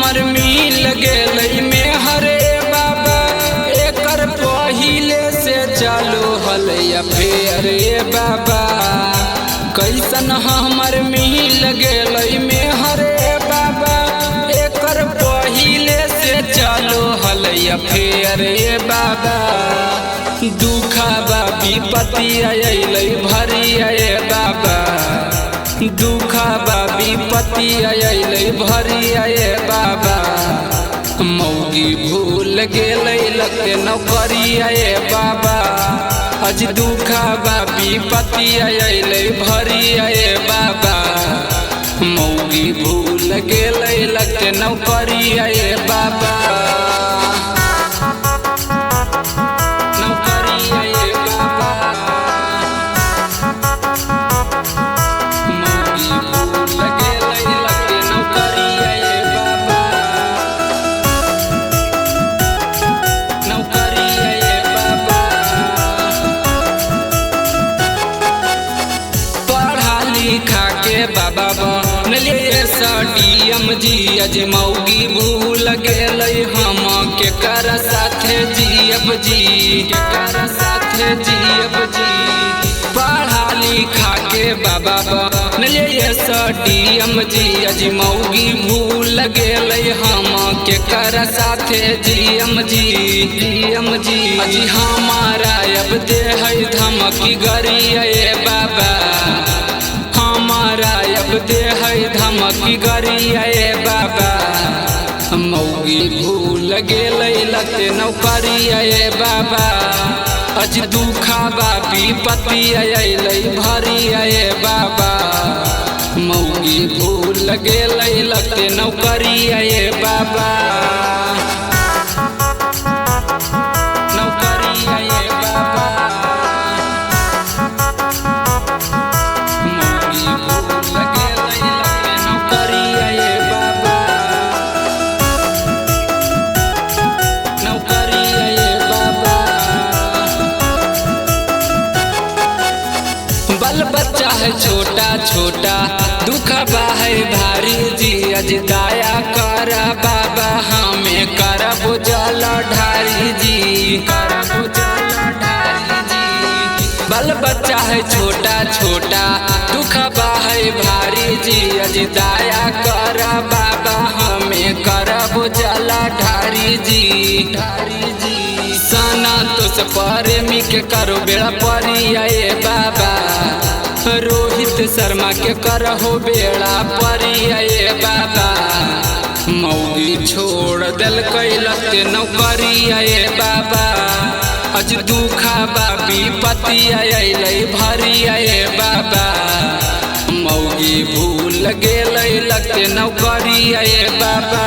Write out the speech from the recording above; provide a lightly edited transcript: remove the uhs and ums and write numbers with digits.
हमर मिल गेलै में हरे बाबा एकर पहिले से चालू हलैया फेर बाबा। कैसन हमर मिल गेलै में हरे बाबा एकर पहिले से चालू हलैया फेर बाबा। दुखबा विपत्ति अयलै भरी आए बाबा, दुखबा विपत्ति अयलै भरी आए बाबा। मौगी भूल गेलै लगते नौकरी आए बाबा, अज दुखबा विपत्ति अयलै भरी आए बाबा। मौगी भूल गेलै लगते नौकरी आए बाबा। बाबा बनलिए डीएम जी, अज मौगी भूल गेलै हम के कर साथे जियब जी, के कर साथे जियब जी। पढ़ा लिखा के बाबा बनलिए डीएम जी, अज मौगी भूल गेलै हम के कर साथे जियम जी, जियम जी। अज हमारा अब दे है धमकी गरिए बाबा, हमारा अब दे है धमकी गरिए बाबा। मौगी भूल गेलै लगते नौकरी आए बाबा, अज दुखबा विपत्ति अयलै भरी आए बाबा। मौगी भूल गेलै लगते नौकरी आए बाबा, नौकरी आए बाबा। बाल बच्चा है छोटा छोटा दुखबा है भारी जी, अज दया कर बाबा हमें करब जल ढारी जी, करब जल ढारी जी। बाल बच्चा है छोटा छोटा दुखबा है भारी जी, अज दया कर बाबा हमें करब जल ढारी जी, ढारी जी। सना तो से प्रेमी के करो बेड़ा परी आए बाबा, रोहित शर्मा के करहो बेड़ा परी आए बाबा। मौगी छोड़ दिल लगते नौकरी आए बाबा, अज दुखबा विपत्ति अयलै भरी आए बाबा। मौगी भूल गेलै लगते नौकरी आए बाबा।